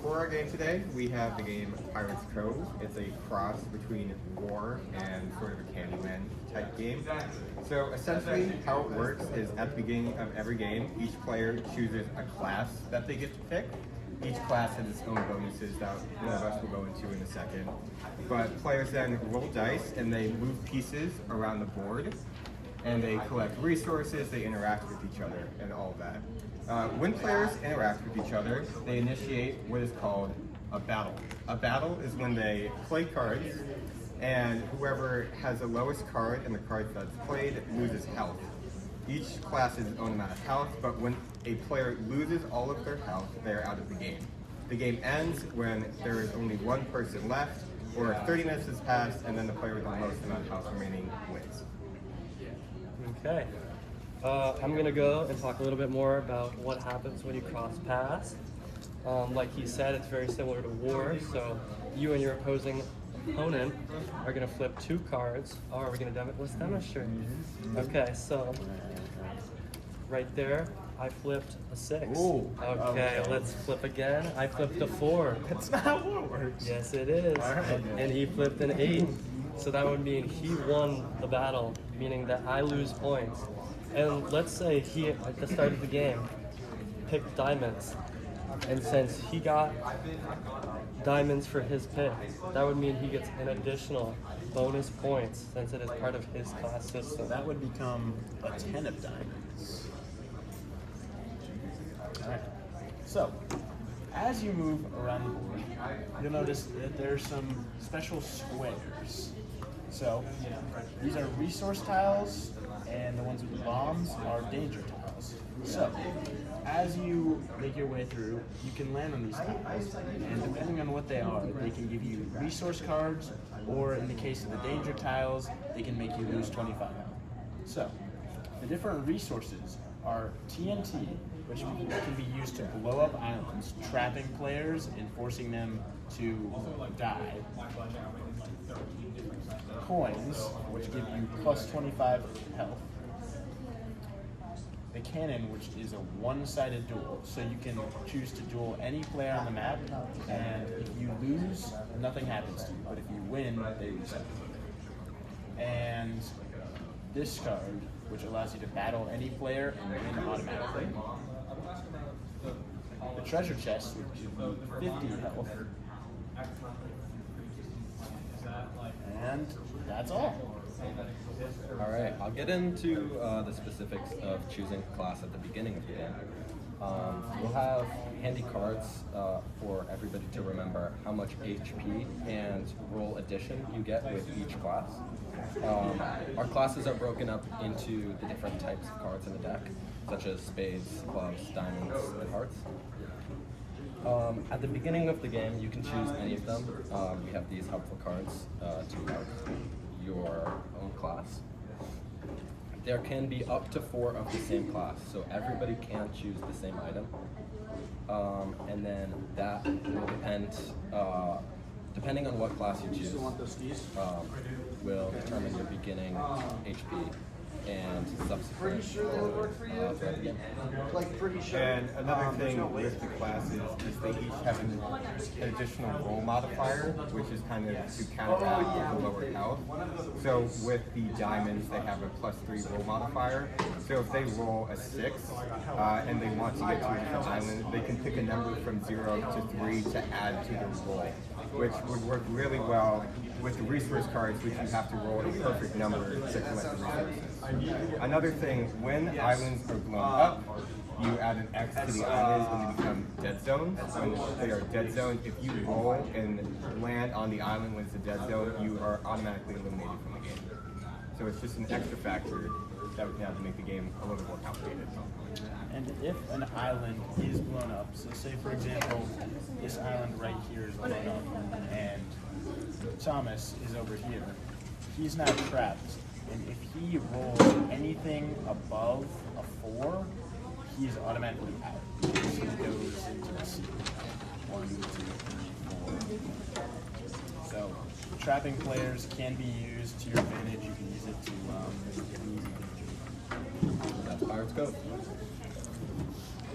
for our game today, we have the game Pirates Cove. It's a cross between war and sort of a Candyman type game. So essentially how it works is at the beginning of every game, each player chooses a class that they get to pick. Each class has its own bonuses that one of us will go into in a second. But players then roll dice and they move pieces around the board and they collect resources, they interact with each other and all of that. When players interact with each other, they initiate what is called a battle. A battle is when they play cards and whoever has the lowest card in the cards that's played loses health. Each class has its own amount of health, but when a player loses all of their health, they are out of the game. The game ends when there is only one person left, or 30 minutes has passed, and then the player with the most amount of health remaining wins. Okay. I'm going to go and talk a little bit more about what happens when you cross paths. Like he said, it's very similar to war, so you and your opposing opponent are going to flip two cards. Oh, are we going to let's demonstrate. Okay, so right there, I flipped a 6. Ooh, okay, let's flip again. I flipped a 4. That's not how it works. Yes, it is. All right. And he flipped an 8. So that would mean he won the battle, meaning that I lose points. And let's say he, at the start of the game, picked diamonds. And since he got diamonds for his pick, that would mean he gets an additional bonus points since it is part of his class system. So that would become a 10 of diamonds. Alright. So, as you move around the board, you'll notice that there's some special squares. So, these are resource tiles, and the ones with the bombs are danger tiles. So, as you make your way through, you can land on these tiles, and depending on what they are, they can give you resource cards, or in the case of the danger tiles, they can make you lose 25 health. So, the different resources are TNT, which can be used to blow up islands, trapping players and forcing them to die. Coins, which give you plus 25 health. The cannon, which is a one-sided duel, so you can choose to duel any player on the map, and if you lose, nothing happens to you, but if you win, they reset. And this card, which allows you to battle any player and win automatically. The treasure chest, which gives you 50 health. And that's all. All right, I'll get into the specifics of choosing a class at the beginning of the game. We'll have handy cards for everybody to remember how much HP and roll addition you get with each class. Our classes are broken up into the different types of cards in the deck, such as spades, clubs, diamonds, and hearts. At the beginning of the game, you can choose any of them. We have these helpful cards to mark your own class. There can be up to 4 of the same class, so everybody can choose the same item. And then that will depend, depending on what class you choose, will determine your beginning HP and subsequent throughout the game. And another thing with the classes is they each have an additional roll modifier, which is kind of to counteract the lower health. So with the diamonds, they have a +3 roll modifier. So if they roll a 6 and they want to get to a different island, they can pick a number from 0 to 3 to add to their roll, which would work really well with the resource cards, which you have to roll a perfect number to collect the resources. Another thing, when islands are blown up, you add an X to the islands and they become dead zones. When they are dead zones, if you roll and land on the island when it's a dead zone, you are automatically eliminated from the game. So it's just an extra factor that would have to make the game a little bit more complicated. And if an island is blown up, so say for example, this island right here is blown up, and Thomas is over here, he's now trapped, and if he rolls anything above a 4, he is automatically out. So he goes into the sea. 1, 2, 3, 4. So trapping players can be used to your advantage. You can use it to get an easy victory. That's Pirates Cove.